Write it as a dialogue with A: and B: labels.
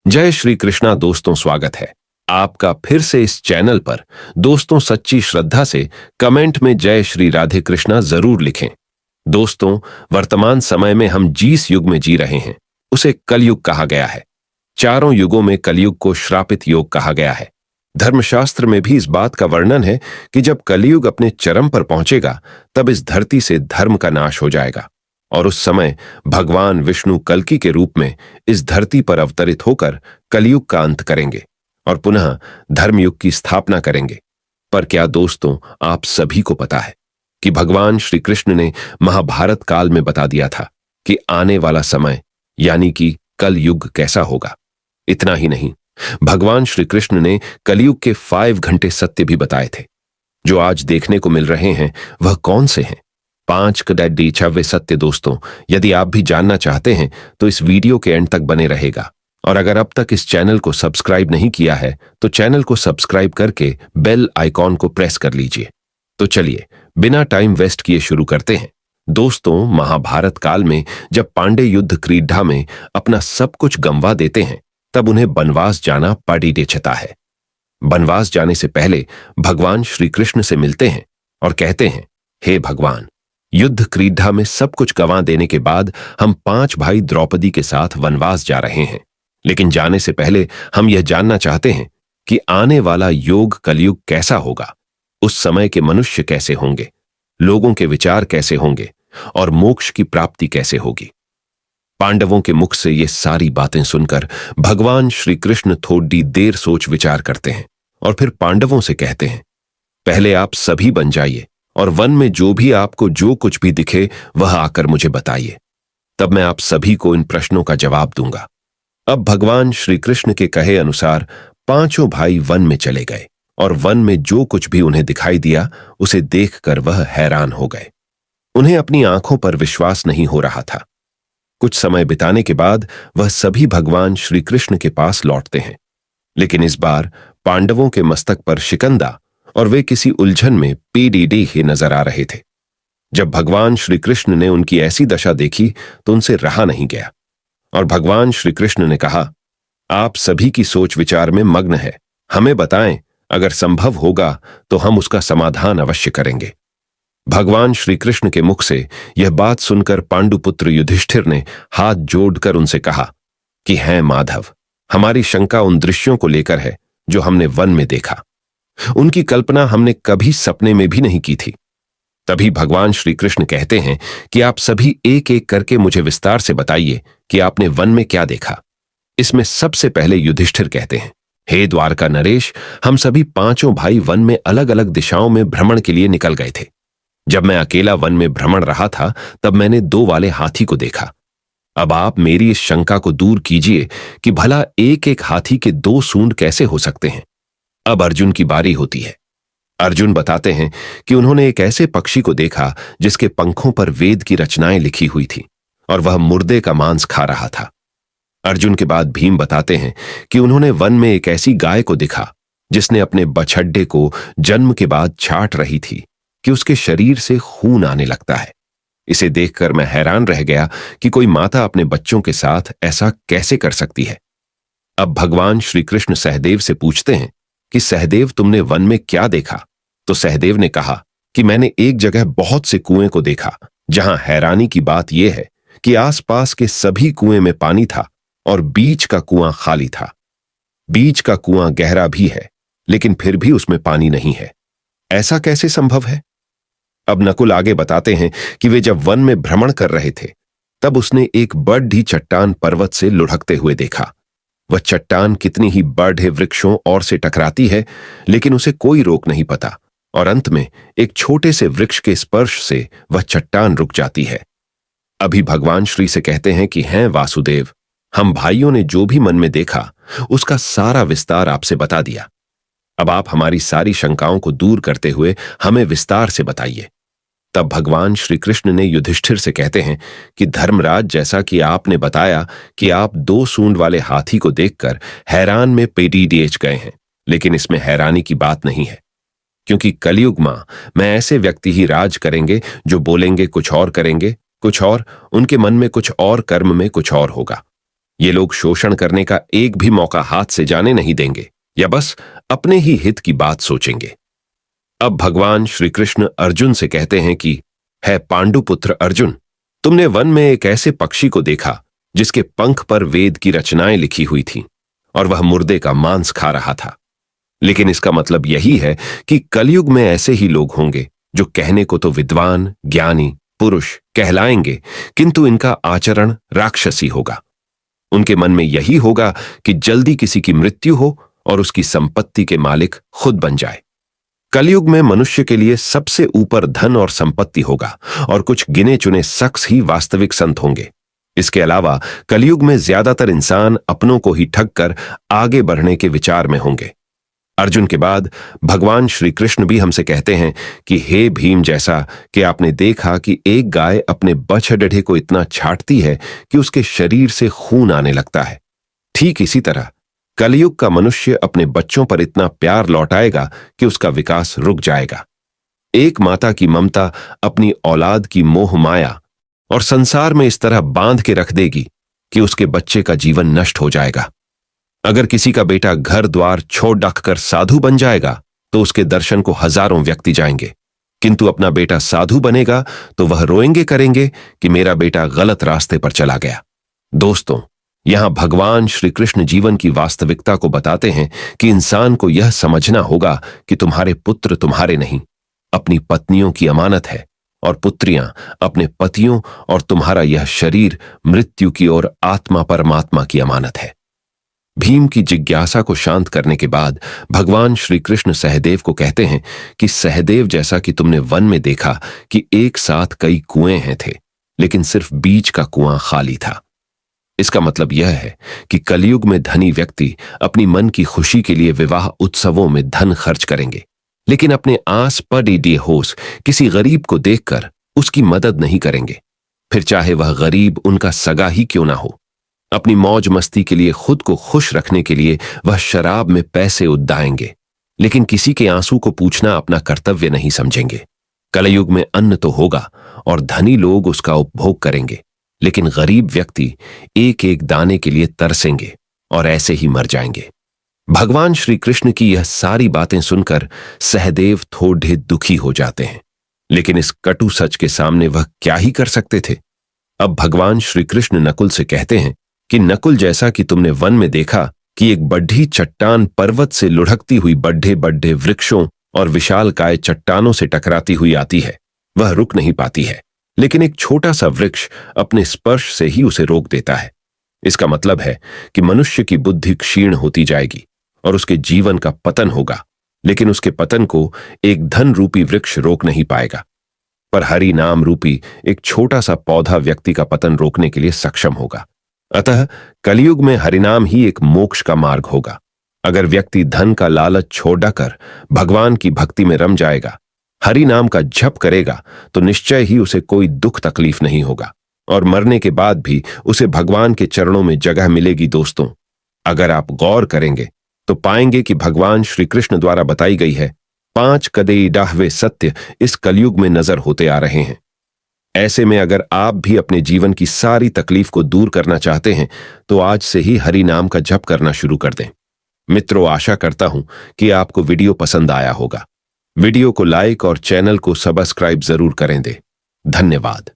A: जय श्री कृष्णा दोस्तों, स्वागत है आपका फिर से इस चैनल पर। दोस्तों, सच्ची श्रद्धा से कमेंट में जय श्री राधे कृष्णा जरूर लिखें। दोस्तों, वर्तमान समय में हम जिस युग में जी रहे हैं उसे कलयुग कहा गया है। चारों युगों में कलयुग को श्रापित योग कहा गया है। धर्मशास्त्र में भी इस बात का वर्णन है कि जब कलयुग अपने चरम पर पहुंचेगा तब इस धरती से धर्म का नाश हो जाएगा और उस समय भगवान विष्णु कल्कि के रूप में इस धरती पर अवतरित होकर कलयुग का अंत करेंगे और पुनः धर्मयुग की स्थापना करेंगे। पर क्या दोस्तों, आप सभी को पता है कि भगवान श्री कृष्ण ने महाभारत काल में बता दिया था कि आने वाला समय यानी कि कलयुग कैसा होगा। इतना ही नहीं, भगवान श्री कृष्ण ने कलयुग के 5 घंटे सत्य भी बताए थे। जो आज देखने को मिल रहे हैं वह कौन से हैं? 5 कड़ैडी छव्वे सत्य। दोस्तों, यदि आप भी जानना चाहते हैं तो इस वीडियो के एंड तक बने रहेगा। और अगर अब तक इस चैनल को सब्सक्राइब नहीं किया है तो चैनल को सब्सक्राइब करके बेल आइकॉन को प्रेस कर लीजिए। तो चलिए बिना टाइम वेस्ट किए शुरू करते हैं। दोस्तों, महाभारत काल में जब पांडे युद्ध क्रीड़ा में अपना सब कुछ गंवा देते हैं तब उन्हें बनवास जाना पड़ता है। बनवास जाने से पहले भगवान श्री कृष्ण से मिलते हैं और कहते हैं, हे भगवान, युद्ध क्रीड़ा में सब कुछ गंवा देने के बाद हम 5 भाई द्रौपदी के साथ वनवास जा रहे हैं। लेकिन जाने से पहले हम यह जानना चाहते हैं कि आने वाला योग कलयुग कैसा होगा। उस समय के मनुष्य कैसे होंगे, लोगों के विचार कैसे होंगे और मोक्ष की प्राप्ति कैसे होगी। पांडवों के मुख से ये सारी बातें सुनकर भगवान श्री कृष्ण थोड़ी देर सोच विचार करते हैं और फिर पांडवों से कहते हैं, पहले आप सभी बन जाइए और वन में जो भी आपको जो कुछ भी दिखे वह आकर मुझे बताइए। तब मैं आप सभी को इन प्रश्नों का जवाब दूंगा। अब भगवान श्री कृष्ण के कहे अनुसार 5 भाई वन में चले गए और वन में जो कुछ भी उन्हें दिखाई दिया उसे देखकर वह हैरान हो गए। उन्हें अपनी आंखों पर विश्वास नहीं हो रहा था। कुछ समय बिताने के बाद वह सभी भगवान श्री कृष्ण के पास लौटते हैं, लेकिन इस बार पांडवों के मस्तक पर शिकंधा और वे किसी उलझन में पीडीडी ही नजर आ रहे थे। जब भगवान श्री कृष्ण ने उनकी ऐसी दशा देखी तो उनसे रहा नहीं गया और भगवान श्री कृष्ण ने कहा, आप सभी की सोच विचार में मग्न है, हमें बताएं, अगर संभव होगा तो हम उसका समाधान अवश्य करेंगे। भगवान श्री कृष्ण के मुख से यह बात सुनकर पांडुपुत्र युधिष्ठिर ने हाथ जोड़कर उनसे कहा कि हैं माधव, हमारी शंका उन दृश्यों को लेकर है जो हमने वन में देखा। उनकी कल्पना हमने कभी सपने में भी नहीं की थी। तभी भगवान श्री कृष्ण कहते हैं कि आप सभी एक एक करके मुझे विस्तार से बताइए कि आपने वन में क्या देखा। इसमें सबसे पहले युधिष्ठिर कहते हैं, हे द्वारका नरेश, हम सभी 5 भाई वन में अलग अलग दिशाओं में भ्रमण के लिए निकल गए थे। जब मैं अकेला वन में भ्रमण रहा था तब मैंने 2 वाले हाथी को देखा। अब आप मेरी इस शंका को दूर कीजिए कि भला एक एक हाथी के 2 सूंड कैसे हो सकते हैं। अब अर्जुन की बारी होती है। अर्जुन बताते हैं कि उन्होंने एक ऐसे पक्षी को देखा जिसके पंखों पर वेद की रचनाएं लिखी हुई थी और वह मुर्दे का मांस खा रहा था। अर्जुन के बाद भीम बताते हैं कि उन्होंने वन में एक ऐसी गाय को देखा जिसने अपने बछड्डे को जन्म के बाद छाट रही थी कि उसके शरीर से खून आने लगता है। इसे देखकर मैं हैरान रह गया कि कोई माता अपने बच्चों के साथ ऐसा कैसे कर सकती है। अब भगवान श्री कृष्ण सहदेव से पूछते हैं कि सहदेव, तुमने वन में क्या देखा? तो सहदेव ने कहा कि मैंने एक जगह बहुत से कुएं को देखा जहां हैरानी की बात यह है कि आसपास के सभी कुएं में पानी था और बीच का कुआं खाली था। बीच का कुआं गहरा भी है लेकिन फिर भी उसमें पानी नहीं है। ऐसा कैसे संभव है? अब नकुल आगे बताते हैं कि वे जब वन में भ्रमण कर रहे थे तब उसने एक बड़ी चट्टान पर्वत से लुढ़कते हुए देखा। वह चट्टान कितनी ही बड़े वृक्षों और से टकराती है लेकिन उसे कोई रोक नहीं पाता और अंत में एक छोटे से वृक्ष के स्पर्श से वह चट्टान रुक जाती है। अभी भगवान श्री से कहते हैं कि हैं वासुदेव, हम भाइयों ने जो भी मन में देखा उसका सारा विस्तार आपसे बता दिया। अब आप हमारी सारी शंकाओं को दूर करते हुए हमें विस्तार से बताइए। तब भगवान श्री कृष्ण ने युधिष्ठिर से कहते हैं कि धर्मराज, जैसा कि आपने बताया कि आप 2 सूंड वाले हाथी को देखकर हैरान में पेटीडेच गए हैं, लेकिन इसमें हैरानी की बात नहीं है, क्योंकि कलयुग में ऐसे व्यक्ति ही राज करेंगे जो बोलेंगे कुछ और करेंगे कुछ और, उनके मन में कुछ और, कर्म में कुछ और होगा। ये लोग शोषण करने का एक भी मौका हाथ से जाने नहीं देंगे या बस अपने ही हित की बात सोचेंगे। अब भगवान श्री कृष्ण अर्जुन से कहते हैं कि है पांडुपुत्र अर्जुन, तुमने वन में एक ऐसे पक्षी को देखा जिसके पंख पर वेद की रचनाएं लिखी हुई थीं और वह मुर्दे का मांस खा रहा था। लेकिन इसका मतलब यही है कि कलयुग में ऐसे ही लोग होंगे जो कहने को तो विद्वान, ज्ञानी, पुरुष कहलाएंगे, किंतु इनका आचरण राक्षसी होगा। उनके मन में यही होगा कि जल्दी किसी की मृत्यु हो और उसकी संपत्ति के मालिक खुद बन जाए। कलयुग में मनुष्य के लिए सबसे ऊपर धन और संपत्ति होगा और कुछ गिने चुने शख्स ही वास्तविक संत होंगे। इसके अलावा कलयुग में ज्यादातर इंसान अपनों को ही ठग कर आगे बढ़ने के विचार में होंगे। अर्जुन के बाद भगवान श्री कृष्ण भी हमसे कहते हैं कि हे भीम, जैसा कि आपने देखा कि एक गाय अपने बछड़े को इतना छांटती है कि उसके शरीर से खून आने लगता है, ठीक इसी तरह कलयुग का मनुष्य अपने बच्चों पर इतना प्यार लौटाएगा कि उसका विकास रुक जाएगा। एक माता की ममता अपनी औलाद की मोह माया और संसार में इस तरह बांध के रख देगी कि उसके बच्चे का जीवन नष्ट हो जाएगा। अगर किसी का बेटा घर द्वार छोड़ डाक कर साधु बन जाएगा तो उसके दर्शन को हजारों व्यक्ति जाएंगे, किंतु अपना बेटा साधु बनेगा तो वह रोएंगे करेंगे कि मेरा बेटा गलत रास्ते पर चला गया। दोस्तों, यहां भगवान श्री कृष्ण जीवन की वास्तविकता को बताते हैं कि इंसान को यह समझना होगा कि तुम्हारे पुत्र तुम्हारे नहीं, अपनी पत्नियों की अमानत है और पुत्रियां अपने पतियों और तुम्हारा यह शरीर मृत्यु की ओर आत्मा परमात्मा की अमानत है। भीम की जिज्ञासा को शांत करने के बाद भगवान श्री कृष्ण सहदेव को कहते हैं कि सहदेव, जैसा कि तुमने वन में देखा कि एक साथ कई कुएं हैं थे, लेकिन सिर्फ बीच का कुआं खाली था। इसका मतलब यह है कि कलयुग में धनी व्यक्ति अपनी मन की खुशी के लिए विवाह उत्सवों में धन खर्च करेंगे, लेकिन अपने आस पड़ोसी होश किसी गरीब को देखकर उसकी मदद नहीं करेंगे, फिर चाहे वह गरीब उनका सगा ही क्यों ना हो। अपनी मौज मस्ती के लिए, खुद को खुश रखने के लिए वह शराब में पैसे उड़ाएंगे, लेकिन किसी के आंसू को पूछना अपना कर्तव्य नहीं समझेंगे। कलयुग में अन्न तो होगा और धनी लोग उसका उपभोग करेंगे, लेकिन गरीब व्यक्ति एक एक दाने के लिए तरसेंगे और ऐसे ही मर जाएंगे। भगवान श्री कृष्ण की यह सारी बातें सुनकर सहदेव थोड़े दुखी हो जाते हैं, लेकिन इस कटु सच के सामने वह क्या ही कर सकते थे। अब भगवान श्री कृष्ण नकुल से कहते हैं कि नकुल, जैसा कि तुमने वन में देखा कि एक बड़ी चट्टान पर्वत से लुढ़कती हुई बड़े बड़े वृक्षों और विशालकाय चट्टानों से टकराती हुई आती है, वह रुक नहीं पाती है, लेकिन एक छोटा सा वृक्ष अपने स्पर्श से ही उसे रोक देता है। इसका मतलब है कि मनुष्य की बुद्धि क्षीण होती जाएगी और उसके जीवन का पतन होगा, लेकिन उसके पतन को एक धन रूपी वृक्ष रोक नहीं पाएगा। पर हरि नाम रूपी एक छोटा सा पौधा व्यक्ति का पतन रोकने के लिए सक्षम होगा। अतः कलयुग में हरिनाम ही एक मोक्ष का मार्ग होगा। अगर व्यक्ति धन का लालच छोड़कर भगवान की भक्ति में रम जाएगा, हरि नाम का जप करेगा, तो निश्चय ही उसे कोई दुख तकलीफ नहीं होगा और मरने के बाद भी उसे भगवान के चरणों में जगह मिलेगी। दोस्तों, अगर आप गौर करेंगे तो पाएंगे कि भगवान श्री कृष्ण द्वारा बताई गई है 5 कदई डाहवे सत्य इस कलयुग में नजर होते आ रहे हैं। ऐसे में अगर आप भी अपने जीवन की सारी तकलीफ को दूर करना चाहते हैं तो आज से ही हरि नाम का जप करना शुरू कर दें। मित्रों, आशा करता हूं कि आपको वीडियो पसंद आया होगा। वीडियो को लाइक और चैनल को सब्सक्राइब जरूर करें दें। धन्यवाद।